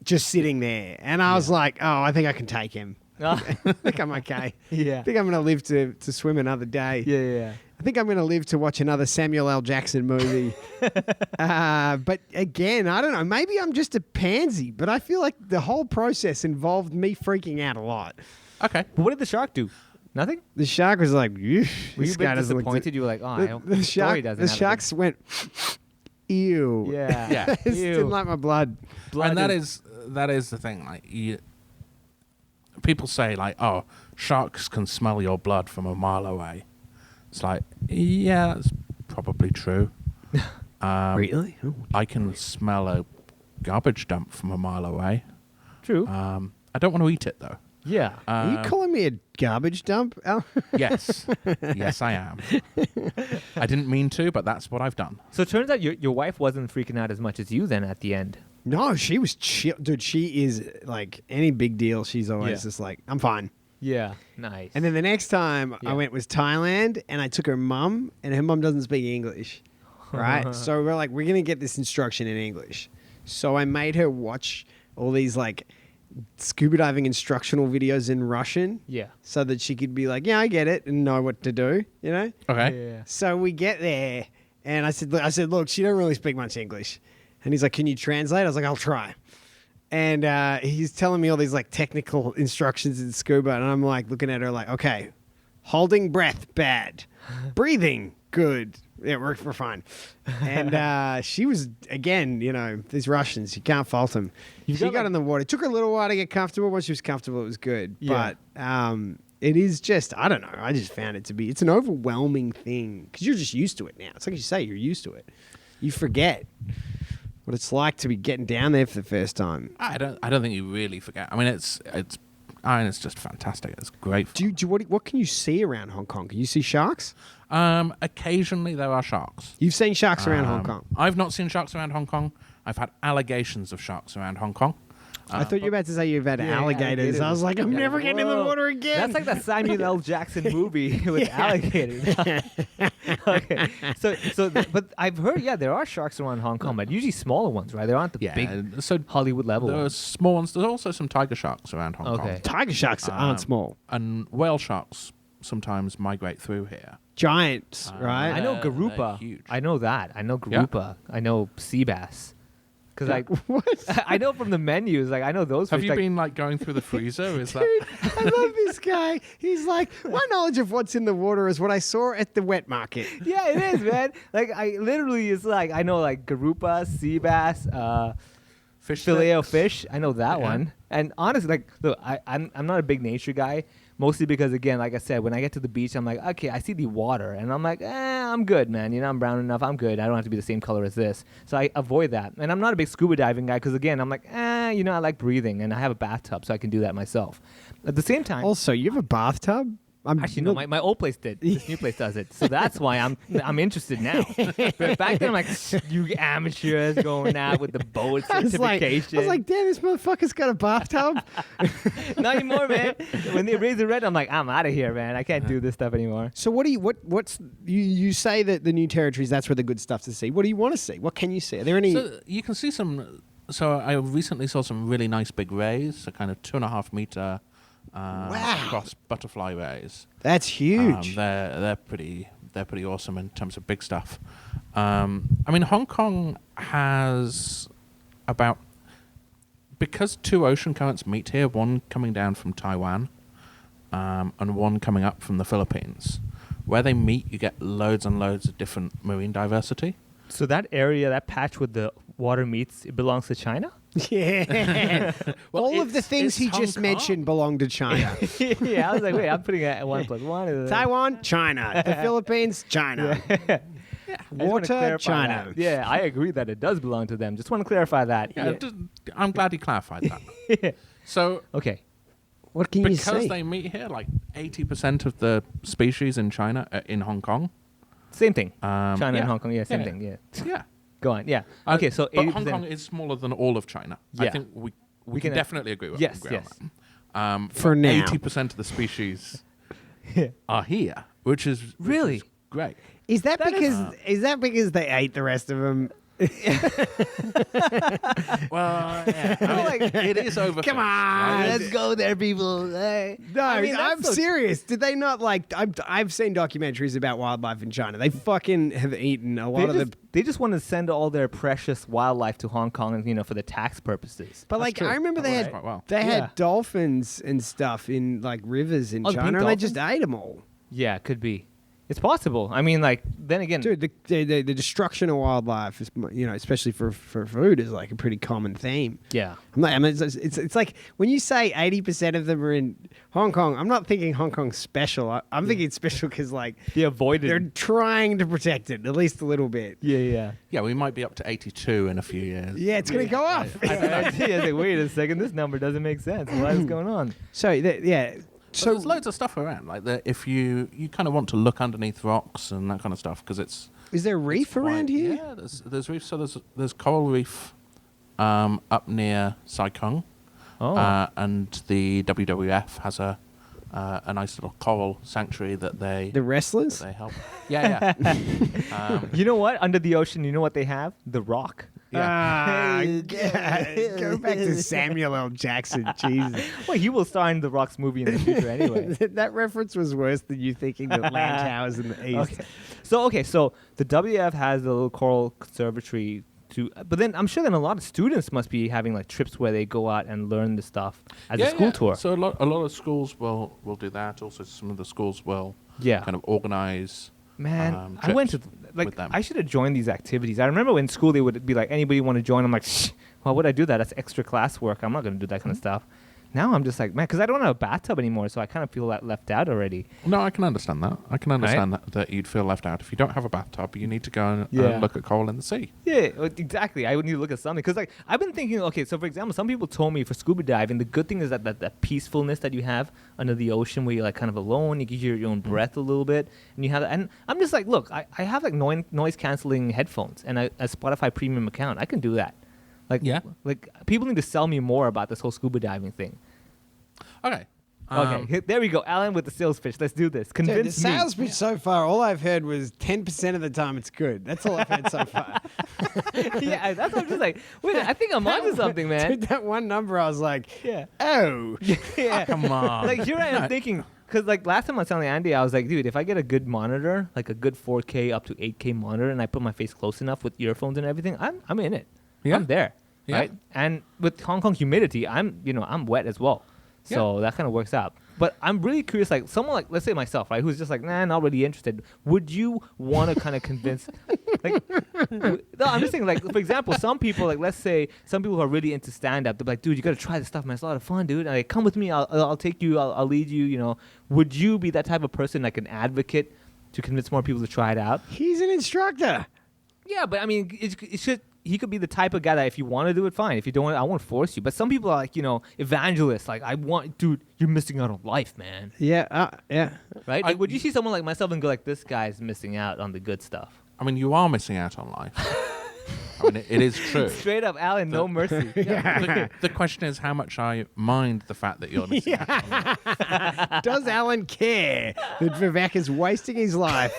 just sitting there. And I was like, oh, I think I can take him. I think I'm okay. Yeah. I think I'm going to live to swim another day. Yeah. I think I'm going to live to watch another Samuel L. Jackson movie. But again, I don't know. Maybe I'm just a pansy, but I feel like the whole process involved me freaking out a lot. Okay. But what did the shark do? Nothing? The shark was like, "Ew, Were you this a guy bit doesn't look disappointed? You were like, oh, I hope the the story shark, doesn't the have a sharks went, ew. good- Yeah. Yeah. It just didn't like my blood. Blood And that is the thing. Like, people say like, "Oh, sharks can smell your blood from a mile away." It's like, yeah, that's probably true. Really? Oh. I can smell a garbage dump from a mile away. true. I don't want to eat it though. Yeah. Are you calling me a garbage dump, Al? Yes, yes, I am. I didn't mean to, but that's what I've done. So it turns out your wife wasn't freaking out as much as you then at the end. No, she was chill. Dude, she is like any big deal. She's always Yeah. just like, I'm fine. Yeah. Nice. And then the next time Yeah. I went was Thailand, and I took her mum, and her mum doesn't speak English, right? So we're like, we're gonna get this instruction in English. So I made her watch all these like scuba diving instructional videos in Russian, yeah. so that she could be like, yeah, I get it, and know what to do, you know? Okay. Yeah. So we get there, and I said, look, she don't really speak much English. And he's like, can you translate? I was like, I'll try. And he's telling me all these like technical instructions in scuba, and I'm like looking at her like, okay, holding breath, bad. Breathing, good. Yeah, we're fine. And she was, again, you know, these Russians, you can't fault them. You've She got, got like- in the water. It took her a little while to get comfortable. Once she was comfortable, it was good. Yeah. But it is just, I don't know. I just found it to be, it's an overwhelming thing because you're just used to it now. It's like you say, you're used to it. You forget what it's like to be getting down there for the first time. I don't think you really forget. I mean, it's just fantastic. It's great. What can you see around Hong Kong? Can you see sharks? Occasionally there are sharks. You've seen sharks around Hong Kong. I've not seen sharks around Hong Kong. I've had allegations of sharks around Hong Kong. I thought you were about to say you've had Yeah, alligators. I was like, I'm Yeah, never getting in the whoa. water again. That's like that Samuel L. Jackson movie with alligators. Okay. But I've heard, there are sharks around Hong Kong, but usually smaller ones, right? They aren't the big So Hollywood level there are ones. small ones. There's also some tiger sharks around Hong Okay. Kong. Tiger sharks aren't small. And whale sharks sometimes migrate through here. Giants, right? I know They're Garupa. huge. I know that. I know Yeah. Garupa. I know sea bass. Because like What? I know from the menus, like I know those. Have fish, you like, been like going through the freezer? Is that I love this guy. He's like, my knowledge of what's in the water is what I saw at the wet market. Yeah, it is, man. Like I literally, it's like I know like Garupa, sea bass, fish filet o sticks? fish. I know that Yeah. one. And honestly, like, look, I'm not a big nature guy. Mostly because, again, like I said, when I get to the beach, I'm like, okay, I see the water, and I'm like, I'm good, man. You know, I'm brown enough. I'm good. I don't have to be the same color as this. So I avoid that. And I'm not a big scuba diving guy because, again, I'm like, I like breathing, and I have a bathtub, so I can do that myself. At the same time, Also, you have a bathtub? Actually, no, my old place did. This new place does it. So that's why I'm interested now. But back then, I'm like, you amateurs going out with the boat certification. I was like, damn, this motherfucker's got a bathtub. Not anymore, man. When they raise the rent, I'm like, I'm out of here, man. I can't do this stuff anymore. So you say that the new territories, that's where the good stuff to see. What do you want to see? What can you see? Are there any? So you can see some. So I recently saw some really nice big rays, so kind of 2.5 meter cross butterfly rays. That's huge. They're pretty awesome in terms of big stuff. I mean, Hong Kong has because 2 ocean currents meet here, one coming down from Taiwan and one coming up from the Philippines. Where they meet, you get loads and loads of different marine diversity. So that area, that patch with the water meets, it belongs to China? Yeah. Well, all of the things he Hong just Kong. mentioned belong to China. Yeah, I was like, wait, I'm putting it at 1 + 1. Taiwan, China. The Philippines, China. I just wanna Water, clarify China. that. Yeah, I agree that it does belong to them. Just want to clarify that. Yeah, I'm glad he clarified that. So Okay. What can you because see? they meet here, like 80% of the species in China are in Hong Kong. Same thing. China yeah. and Hong Kong. Yeah, same Yeah. thing. Yeah. Yeah. Go on. Yeah. Okay, so but 80%. Hong Kong is smaller than all of China. I Yeah. think we We can can, definitely agree with yes, agree on yes. that. For now. 80% of the species are here, which is Really? which is great. Is that, That because is that because they ate the rest of them? Well, yeah, I mean, it is overfished. Come on, right? let's go there, people. Hey. No, I mean, that's I'm so- serious. Did they not I've seen documentaries about wildlife in China. They fucking have eaten a lot of They just want to send all their precious wildlife to Hong Kong, and for the tax purposes. But like, true. I remember they works had quite well. they Yeah. had dolphins and stuff in like rivers in Oh, the pink China, and they just dolphins? ate them all. Yeah, could be. It's possible. I mean, like, then again, Dude, the destruction of wildlife is, especially for food, is like a pretty common theme. yeah. I mean, it's like when you say 80% of them are in Hong Kong, I'm not thinking Hong Kong's special. I'm thinking it's special because like They avoided. they're trying to protect it at least a little bit. Yeah. Yeah, we might be up to 82 in a few years. Yeah, it's gonna go up. I was like, wait a second, this number doesn't make sense. What is going on? So yeah, So there's loads of stuff around. Like if you kind of want to look underneath rocks and that kind of stuff, because it's is there a reef around here? Yeah, there's reef. So there's coral reef up near Sai Kung, and the WWF has a nice little coral sanctuary that they The wrestlers? help. Yeah. You know what? Under the ocean, you know what they have? The Rock. Ah, Hey, yeah. Go back to Samuel L. Jackson. Jesus. Well, he will star in the Rock's movie in the future anyway. That reference was worse than you thinking that land towers in the east. Okay. So the WF has the little coral conservatory but then I'm sure then a lot of students must be having like trips where they go out and learn the stuff as a school tour. So a lot of schools will do that. Also, some of the schools will kind of organize. Man, I went to with them. I should have joined these activities. I remember in school they would be like, anybody want to join? I'm like, shh, why would I do that? That's extra classwork. I'm not going to do that kind of stuff. Now I'm just like, man, because I don't have a bathtub anymore, so I kind of feel left out already. No, I can understand that. I can understand that you'd feel left out. If you don't have a bathtub, you need to go and look at coral in the sea. Yeah, exactly. I would need to look at something. Because like, I've been thinking, okay, so for example, some people told me for scuba diving, the good thing is that peacefulness that you have under the ocean where you're like kind of alone, you can hear your own breath a little bit. And you have and I'm just like, look, I have like noise canceling headphones and a Spotify premium account. I can do that. Like people need to sell me more about this whole scuba diving thing. Okay. Okay, there we go. Alan with the sales pitch. Let's do this. Dude, Convince the sales pitch so far, all I've heard was 10% of the time it's good. That's all I've heard so far. me. Yeah, that's what I'm just like, wait, I think I'm onto something, man. Dude, that one number, I was like, Yeah. oh. Yeah. Come on. Like here I am thinking, because like last time I was telling Andy, I was like, dude, if I get a good monitor, like a good 4K up to 8K monitor, and I put my face close enough with earphones and everything, I'm in it. Yeah. I'm there, Yeah. right? And with Hong Kong humidity, I'm wet as well, so that kind of works out. But I'm really curious, like someone like, let's say myself, right, who's just like, nah, not really interested. Would you want to kind of convince, no, I'm just saying, like, for example, some people, like, let's say some people who are really into stand-up, they're like, dude, you got to try this stuff, man. It's a lot of fun, dude. And like, come with me. I'll take you. I'll lead you, Would you be that type of person, like an advocate to convince more people to try it out? He's an instructor. Yeah, but I mean, it should he could be the type of guy that if you want to do it, fine. If you don't want, I won't force you. But some people are like, evangelists. Like, dude, you're missing out on life, man. Yeah, yeah. Right? Like, would you see someone like myself and go like, this guy's missing out on the good stuff? I mean, you are missing out on life. I mean, it is true. Straight up, Alan, no mercy. The question is how much I mind the fact that you're missing out on life. Does Alan care that Vivek is wasting his life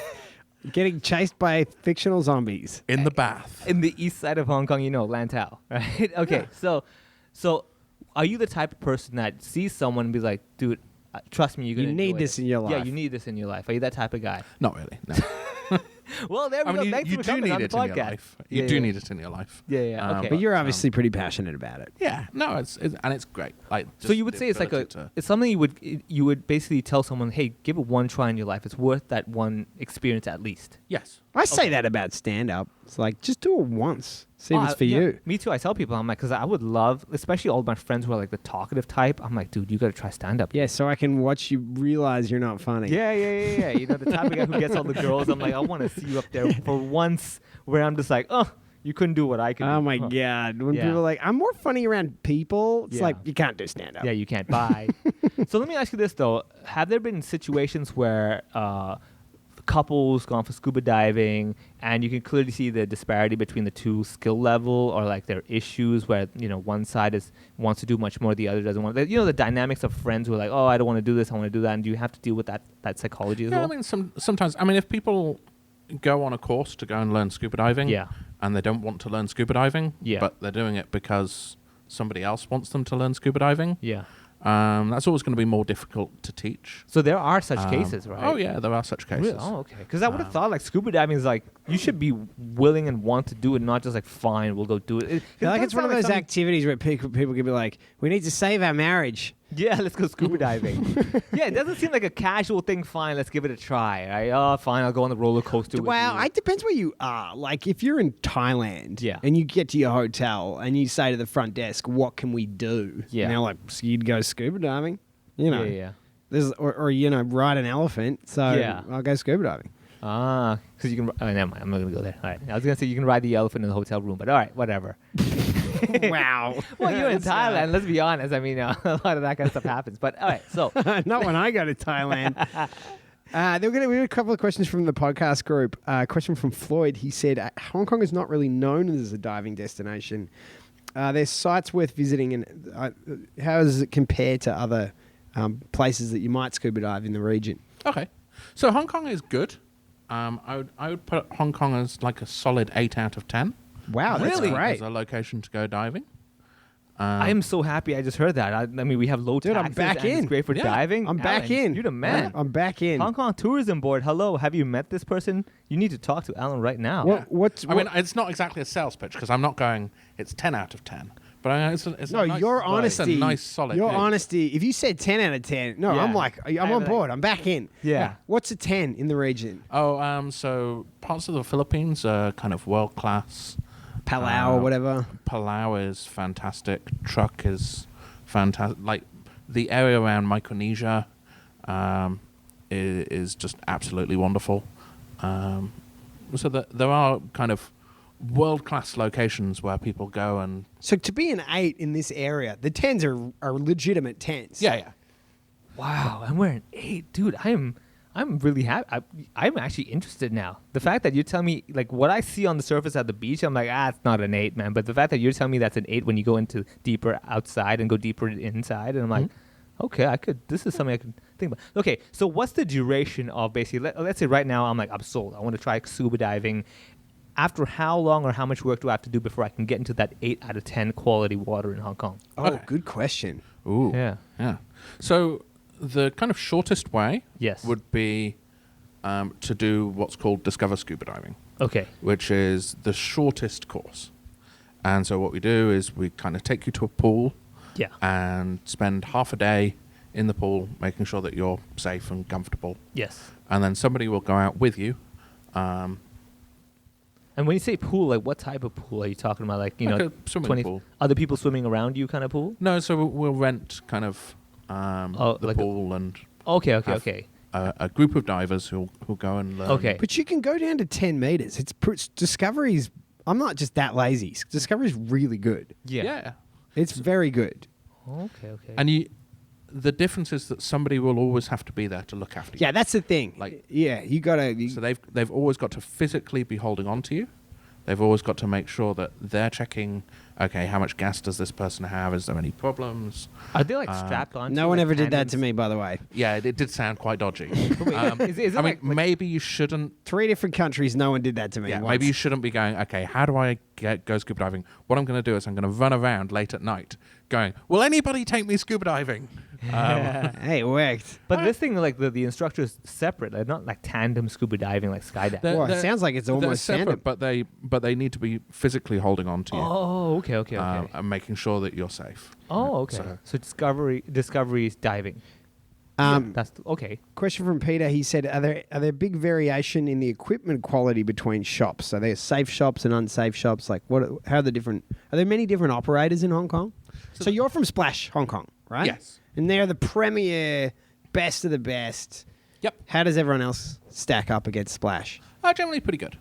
getting chased by fictional zombies? In the bath. In the east side of Hong Kong, Lantau, right? Okay, so are you the type of person that sees someone and be like, dude, trust me, you're going to need this in your life. Yeah, you need this in your life. Are you that type of guy? Not really, no. Well, there we go. Thanks you for do coming need on the it in your podcast. life. You do need it in your life. Yeah, okay. But you're obviously pretty passionate about it. Yeah, no, it's great. Like, So you would say it's like it's something you would basically tell someone, hey, give it one try in your life. It's worth that one experience at least. Yes. I say that about stand-up. It's like, just do it once. See if it's for yeah, you. Me too. I tell people, I'm like, because I would love, especially all my friends who are like the talkative type. I'm like, dude, you got to try stand-up. Yeah, so I can watch you realize you're not funny. Yeah. The type of guy who gets all the girls. I'm like, I want to see you up there for once where I'm just like, oh, you couldn't do what I could do. Oh, my God. When Yeah. people are like, I'm more funny around people, it's Yeah. like, you can't do stand-up. Yeah, you can't buy. So let me ask you this, though. Have there been situations where couples gone for scuba diving and you can clearly see the disparity between the two skill level, or like their issues where one side wants to do much more, the other doesn't want? The dynamics of friends who are like, oh, I don't want to do this, I want to do that, and do you have to deal with that psychology as Yeah, well? I mean, sometimes, I mean, if people go on a course to go and learn scuba diving, Yeah. and they don't want to learn scuba diving, Yeah. but they're doing it because somebody else wants them to learn scuba diving, Yeah. that's always going to be more difficult to teach. So there are such cases, right? Oh yeah, there are such cases. Really? Oh, okay. Because I would have thought like scuba diving is like you should be willing and want to do it, not just like fine, we'll go do it. It's one of those activities where people can be like, we need to save our marriage. Yeah, let's go scuba diving. Yeah, it doesn't seem like a casual thing. Fine, let's give it a try. Right? Oh, fine, I'll go on the roller coaster. Well, with you. it depends where you are. Like, if you're in Thailand Yeah. and you get to your hotel and you say to the front desk, what can we do? Yeah. And they're like, so you'd go scuba diving? Yeah. There's, or ride an elephant. So Yeah. I'll go scuba diving. Because you can. Oh, never mind. I'm not gonna go there. All right. I was gonna say you can ride the elephant in the hotel room, but all right, whatever. Wow. Well, you're in Thailand. Let's be honest. I mean, a lot of that kind of stuff happens. But all right, so Not when I go to Thailand. We have a couple of questions from the podcast group. Question from Floyd. He said, Hong Kong is not really known as a diving destination. There's sites worth visiting, and how does it compare to other places that you might scuba dive in the region? Okay, so Hong Kong is good. I would put Hong Kong as like a solid 8 out of 10. Wow, that's Really? great. As a location to go diving. I am so happy I just heard that. I mean, we have low Dude, I'm taxes. back and in. It's great for Yeah. diving. I'm back Alan, in. You're the man. I'm back in. Hong Kong Tourism Board. Hello, have you met this person? You need to talk to Alan right now. I mean, it's not exactly a sales pitch because I'm not going, it's 10 out of 10. But it's No, a nice, your it's honesty. a nice, solid Your gig. honesty. If you said 10 out of 10, no, Yeah. I'm like, I'm on board. I'm back in. Yeah. What's a 10 in the region? Oh, so parts of the Philippines are kind of world class. Palau or whatever. Palau is fantastic. Truk is fantastic. Like the area around Micronesia is just absolutely wonderful. So there are kind of world-class locations where people go and... So to be an 8 in this area, the 10s are legitimate 10s. Yeah. Wow, I'm wearing 8, dude. I'm really happy. I'm actually interested now. The fact that you're telling me like what I see on the surface at the beach, I'm like, it's not an 8, man. But the fact that you're telling me that's an 8 when you go into deeper outside and go deeper inside, and I'm like, okay, this is something I can think about. Okay, so what's the duration of basically? Let's say right now I'm like, I'm sold. I want to try scuba diving. After how long or how much work do I have to do before I can get into that 8 out of 10 quality water in Hong Kong? Oh, Okay. good question. Ooh. Yeah. So the kind of shortest way Yes. would be to do what's called Discover Scuba Diving, Okay. which is the shortest course. And so what we do is we kind of take you to a pool Yeah. and spend half a day in the pool making sure that you're safe and comfortable. Yes. And then somebody will go out with you. And when you say pool, like what type of pool are you talking about? Like, Like a swimming pool. other people swimming around you kind of pool? No, so we'll rent kind of the like a- pool and Okay. have a group of divers who'll go and learn. Okay. But you can go down to 10 meters. Discovery's I'm not just that lazy. Discovery's really good. Yeah. It's very good. Okay. And the difference is that somebody will always have to be there to look after you. Yeah, that's the thing. Like- yeah, you gotta. So they've always got to physically be holding on to you. They've always got to make sure that they're checking, okay, how much gas does this person have? Is there any problems? Are they like strapped on? no one ever did that to me, by the way. Yeah, it did sound quite dodgy. Is it I mean, like maybe you shouldn't. 3 different countries, no one did that to me. Yeah, once. maybe you shouldn't be going, okay, how do I go scuba diving? What I'm going to do is I'm going to run around late at night going, will anybody take me scuba diving? Hey, it worked. But this thing, like the instructor is separate. They're not like tandem scuba diving, like skydiving. They're- Well, it they're- sounds like it's they're almost separate, tandem. but they need to be physically holding on to you. Oh, okay. And making sure that you're safe. Oh, okay. So discovery is diving. That's okay. Question from Peter. He said, "Are there big variation in the equipment quality between shops? So there's safe shops and unsafe shops. Like how are the different? Are there many different operators in Hong Kong? So you're from Splash, Hong Kong, right? Yes. And they're the premier, best of the best. Yep. How does everyone else stack up against Splash? Generally pretty good.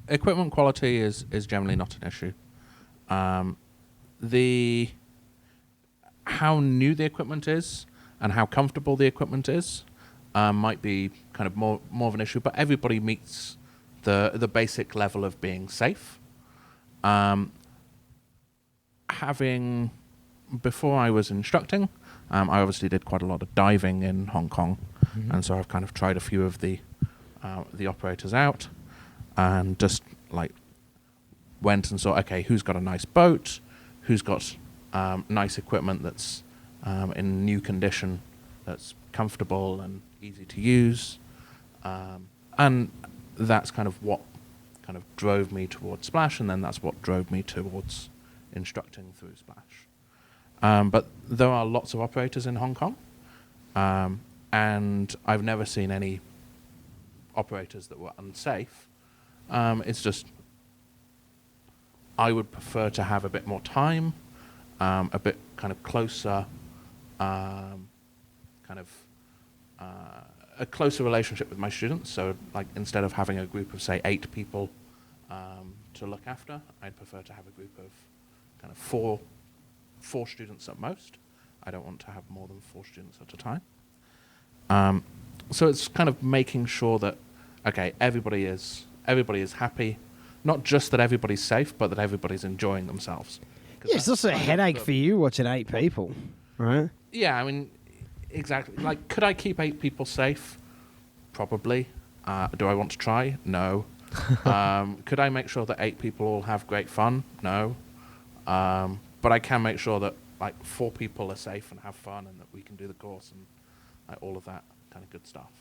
Equipment quality is generally not an issue. How new the equipment is and how comfortable the equipment is might be kind of more of an issue, but everybody meets the basic level of being safe. Before I was instructing, I obviously did quite a lot of diving in Hong Kong, and so I've kind of tried a few of the operators out, and just like went and saw, okay, who's got a nice boat, who's got nice equipment that's in new condition, that's comfortable and easy to use, and that's kind of what kind of drove me towards Splash, and then that's what drove me towards instructing through Splash. But there are lots of operators in Hong Kong, and I've never seen any operators that were unsafe. It's just I would prefer to have a bit more time, a bit kind of closer, a closer relationship with my students. So, like, instead of having a group of, say, 8 people to look after, I'd prefer to have a group of kind of four students at most. I don't want to have more than 4 students at a time. So it's kind of making sure that, okay, everybody is happy, not just that everybody's safe, but that everybody's enjoying themselves. Yeah, it's also a headache for you watching 8 people, right? Yeah, I mean, exactly. Like, could I keep 8 people safe? Probably. Do I want to try? No. Could I make sure that 8 people all have great fun? No. But I can make sure that like 4 people are safe and have fun, and that we can do the course and like, all of that kind of good stuff.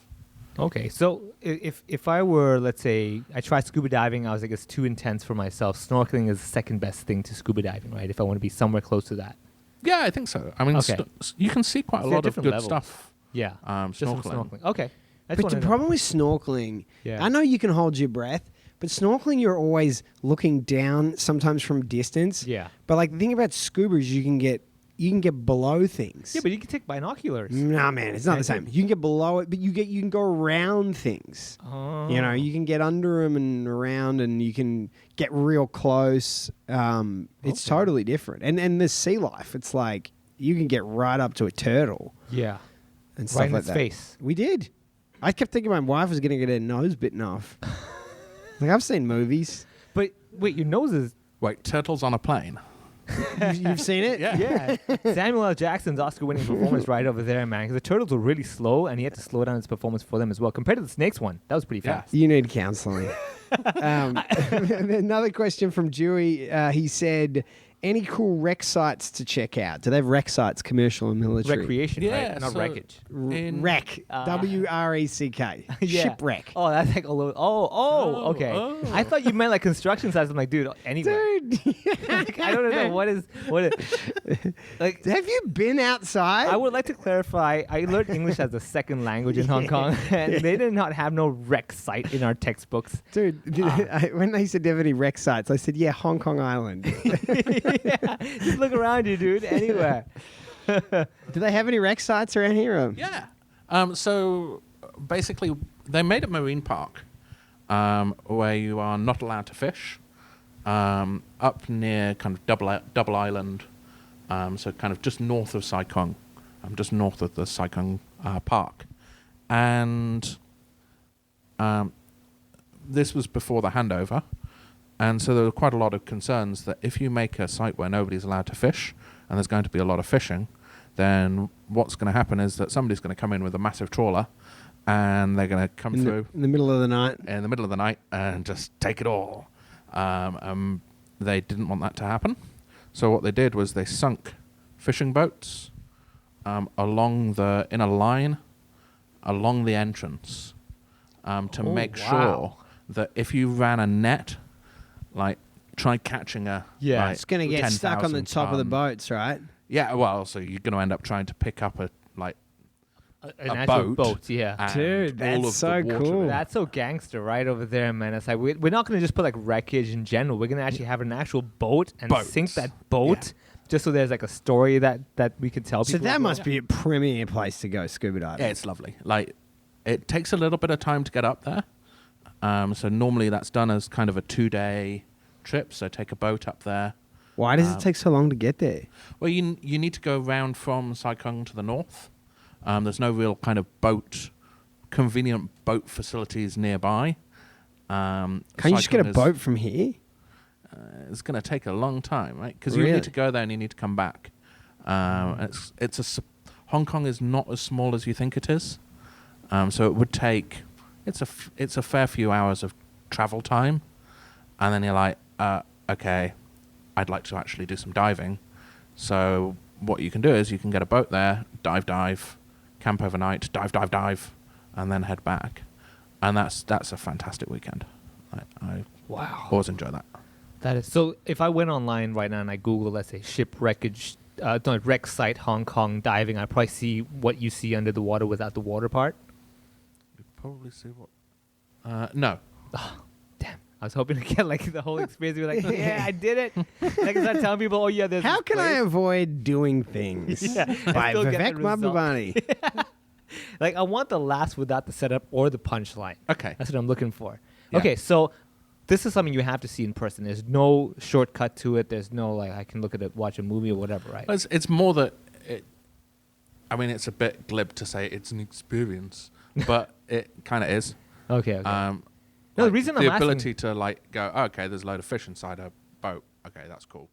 Okay, so if I were, let's say, I tried scuba diving, I was like, it's too intense for myself. Snorkeling is the second best thing to scuba diving, right? If I want to be somewhere close to that. Yeah, I think so. I mean, Okay. You can see quite a So lot of different good levels. stuff. Yeah. Just from Snorkeling. Okay. I just But wanna the know. problem with snorkeling, Yeah. I know you can hold your breath, but snorkeling you're always looking down, sometimes from distance. Yeah. But like the thing about scuba is you can get below things. Yeah, but you can take binoculars. Nah, man, it's not the same. Can't You can get below it, but you can go around things. Oh. You know, you can get under them and around, and you can get real close. It's Okay. totally different. And the sea life, it's like you can get right up to a turtle Yeah. and stuff Right in like its that. face. We did. I kept thinking my wife was going to get her nose bitten off. Like, I've seen movies. But wait, your nose is... Wait, turtles on a plane? You've seen it? Yeah. Samuel L. Jackson's Oscar-winning performance right over there, man. Because the turtles were really slow, and he had to slow down his performance for them as well. Compared to the snakes one, that was pretty Yeah. fast. You need counselling. Another question from Dewey. He said, any cool rec sites to check out? Do they have rec sites, commercial and military? Recreation, Yeah, right? Not so- wreckage. Wreck. W-R-E-C-K. Yeah. Shipwreck. Oh, that's like a little... Oh, okay. oh. I thought you meant like construction sites. I'm like, dude, anywhere. Dude, Like, I don't know what is like. have you been outside? I would like to clarify. I learned English as a second language in Hong Kong, and they did not have no rec site in our textbooks. Dude, when they said, do you have any rec sites? I said, yeah, Hong Kong Island. Yeah, just look around you, dude. Anywhere. Do they have any rec sites around here? Yeah. So basically, they made a marine park where you are not allowed to fish, up near kind of Double Island, so kind of just north of Sai Kung, just north of the Sai Kung Park. And this was before the handover, and so there were quite a lot of concerns that if you make a site where nobody's allowed to fish, and there's going to be a lot of fishing, then what's going to happen is that somebody's going to come in with a massive trawler, and they're going to come through in the middle of the night. in the middle of the night and just take it all. They didn't want that to happen. So what they did was they sunk fishing boats in a line along the entrance to make sure that if you ran a net, like try catching It's going to get stuck on the 10,000 top of the ton. boats, right? Yeah, well, so you're going to end up trying to pick up a An actual boat. yeah. and Dude, all that's of the so water cool. in. That's so gangster right over there, man. It's like we're not going to just put like wreckage in general. We're going to actually have an actual boat and Boats. sink that boat just so there's like a story that we could tell So people. that as must well. be a premier place to go scuba diving. Yeah, it's lovely. Like, it takes a little bit of time to get up there. So normally that's done as kind of a 2-day trip. So take a boat up there. Why does it take so long to get there? Well, you need to go round from Sai Kung to the north. There's no real kind of convenient boat facilities nearby. Can't you just get a boat from here? It's going to take a long time, right? Because Really? you need to go there and you need to come back. Hong Kong is not as small as you think it is, so it would take. It's a fair few hours of travel time, and then you're like, okay, I'd like to actually do some diving. So what you can do is you can get a boat there, dive, camp overnight, dive, and then head back, and that's a fantastic weekend. I always enjoy that. That is so. If I went online right now and I Google, let's say wreck site Hong Kong diving, I probably see what you see under the water without the water part. You probably see what. No. Damn, I was hoping to get like the whole experience. Be like, yeah, I did it. Like I start telling people, oh yeah, there's. How this can I place. avoid doing things? Yeah, I By still get Vivek the result. Mabubani. Like I want the last without the setup or the punchline. Okay. That's what I'm looking for. Yeah. Okay, so this is something you have to see in person. There's no shortcut to it. There's no like I can look at it, watch a movie or whatever, right? It's more that it's a bit glib to say it's an experience, but it kind of is. Okay. Okay. No, the reason I'm the asking- ability to like go, okay, there's a load of fish inside a boat. Okay, that's cool.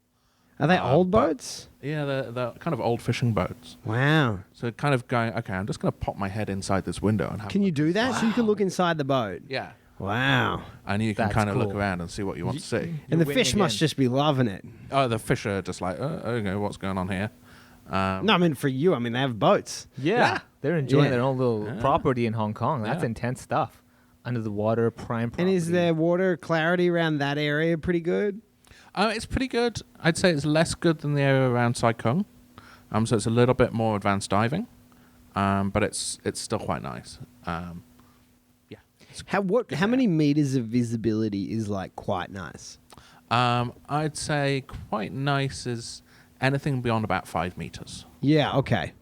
Are they old but- boats? Yeah, they're kind of old fishing boats. Wow. So kind of going, okay, I'm just going to pop my head inside this window and have. Can you do that? So you can look inside the boat? Yeah, Wow. and you can That's kind of look cool. around and see what you want to see. And You're the winning fish must again. just be loving it. Oh, the fish are just like, okay, what's going on here? No, I mean for you. I mean they have boats. Yeah, they're enjoying Yeah. their own little property in Hong Kong. That's Yeah. intense stuff. Under the water, prime property. And is there water clarity around that area pretty good? It's pretty good. I'd say it's less good than the area around Sai Kung. So it's a little bit more advanced diving, but it's still quite nice. Yeah. How many meters of visibility is like quite nice? I'd say quite nice is anything beyond about 5 meters. Yeah. Okay.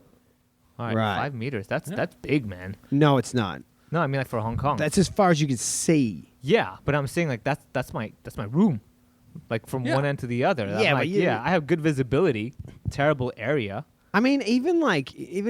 All right, Right. 5 meters. That's big, man. No, it's not. No, I mean like for Hong Kong. That's as far as you can see. yeah, but I'm saying like that's my room, like from Yeah. one end to the other. I'm Yeah, but like, you- yeah, I have good visibility. Terrible area. I mean, even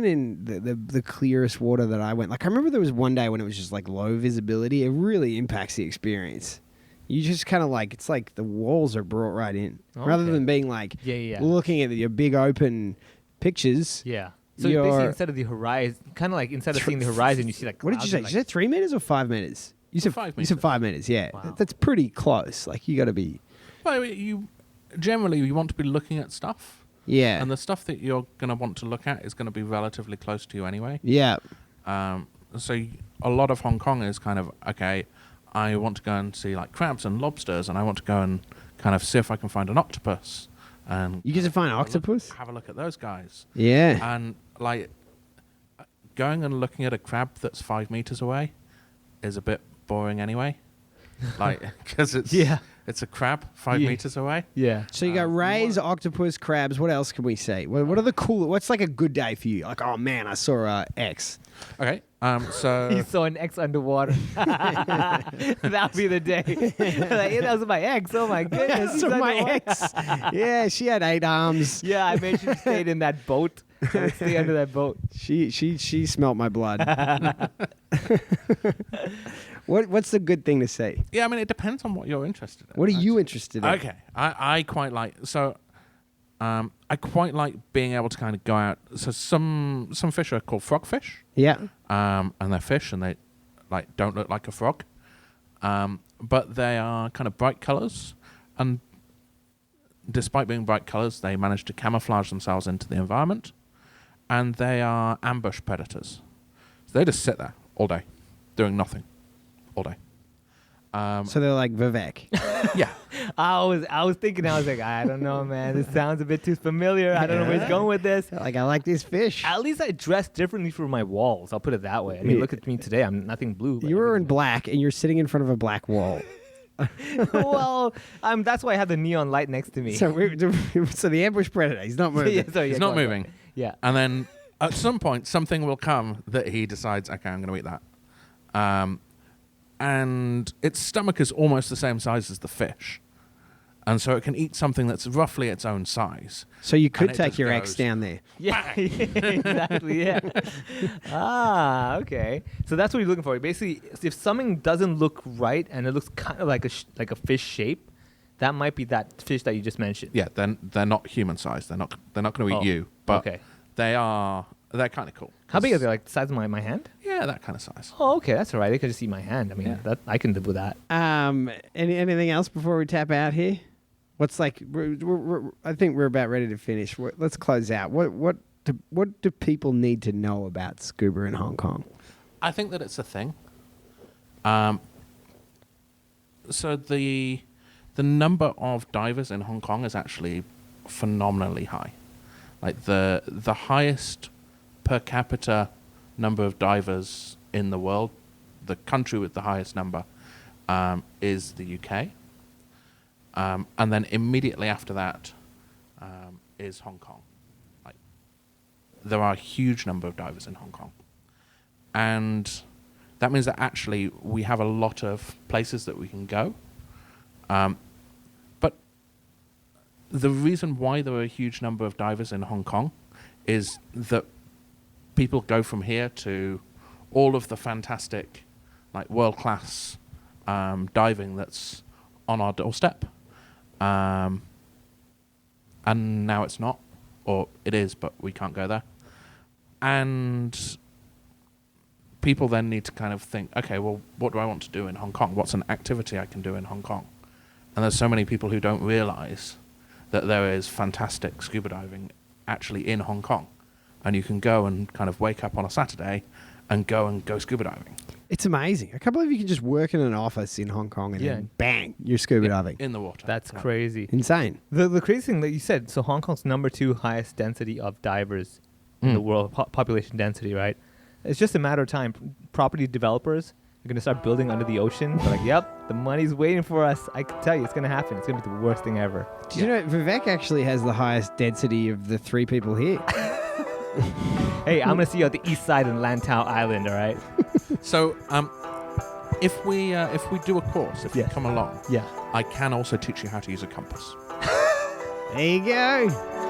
in the clearest water that I went, like I remember there was one day when it was just like low visibility. It really impacts the experience. You just kind of like it's like the walls are brought right in, rather Okay. than being like Yeah. looking at your big open pictures. Yeah. So basically, You're- instead of the horizon, kind of like instead of seeing the horizon, you see like. What did you clouds say? and, Did you say 3 meters or 5 meters? You said 5 You said meters. 5 meters. Yeah, Wow. that's pretty close. Like you got to be. Well, you want to be looking at stuff, Yeah. and the stuff that you're going to want to look at is going to be relatively close to you anyway. Yeah. So a lot of Hong Kong is kind of, okay, I want to go and see like crabs and lobsters, and I want to go and kind of see if I can find an octopus. And You get to find have a look- octopus? Have a look at those guys. Yeah. And like going and looking at a crab that's 5 meters away is a bit boring anyway. like because it's it's a crab 5 meters away. Yeah. So you got rays, octopus, crabs. What else can we see? What are the cool? What's like a good day for you? Like, oh man, I saw X. Okay. So He saw an X underwater. That'd be the day. Like, that was my ex. Oh my goodness. he's So my underwater. ex. Yeah, she had 8 arms. Yeah, I made sure she stayed in that boat. I would stay under that boat. She smelt my blood. What's the good thing to see? yeah, I mean it depends on what you're interested in. What are you interested in? Okay, I quite like I quite like being able to kind of go out. So some fish are called frogfish. Yeah. And they're fish and they like don't look like a frog. But they are kind of bright colors, and despite being bright colors, they manage to camouflage themselves into the environment, and they are ambush predators. So they just sit there all day, doing nothing, all day. So they're like Vivek. Yeah. I was thinking, I was like, I don't know, man. This sounds a bit too familiar. I don't know where he's going with this. Like, I like this fish. At least I dress differently for my walls. I'll put it that way. I mean, look at me today. I'm nothing blue. But You were in black and you're sitting in front of a black wall. well, that's why I have the neon light next to me. So the ambush predator, he's not moving. Yeah, sorry, He's yeah, not go on, moving. go on. Yeah. And then at some point, something will come that he decides, okay, I'm going to eat that. And its stomach is almost the same size as the fish. And so it can eat something that's roughly its own size. So you could And it take just your goes, ex down there. Yeah, exactly. Yeah. Okay. So that's what you're looking for. Basically, if something doesn't look right and it looks kind of like a fish shape, that might be that fish that you just mentioned. Yeah, then they're not human sized. They're not going to eat you. But okay. they're kind of cool. How big are they? Like the size of my hand? Yeah, that kind of size. Oh, okay. That's all right. They could just eat my hand. I mean, that I can live with that. Anything else before we tap out here? What's like? I think we're about ready to finish. Let's close out. What do people need to know about scuba in Hong Kong? I think that it's a thing. So the number of divers in Hong Kong is actually phenomenally high. Like the highest per capita number of divers in the world, the country with the highest number is the UK. And then immediately after that is Hong Kong. Like, there are a huge number of divers in Hong Kong. And that means that actually we have a lot of places that we can go. But the reason why there are a huge number of divers in Hong Kong is that people go from here to all of the fantastic, like world-class diving that's on our doorstep. And now it's not, or it is, but we can't go there. And people then need to kind of think, okay, well, what do I want to do in Hong Kong? What's an activity I can do in Hong Kong? And there's so many people who don't realize that there is fantastic scuba diving actually in Hong Kong. And you can go and kind of wake up on a Saturday and go scuba diving. It's amazing. I can't believe you can just work in an office in Hong Kong and then bang, you're scuba diving. In the water. That's Yeah. crazy. Insane. The crazy thing that you said, so Hong Kong's number 2 highest density of divers in the world, population density, right? It's just a matter of time. Property developers are going to start building under the ocean. They're like, yep, the money's waiting for us. I can tell you, it's going to happen. It's going to be the worst thing ever. Did you know Vivek actually has the highest density of the 3 people here? Hey, I'm going to see you at the east side in Lantau Island, all right? So, if we do a course, if you come along, Yeah. I can also teach you how to use a compass. There you go.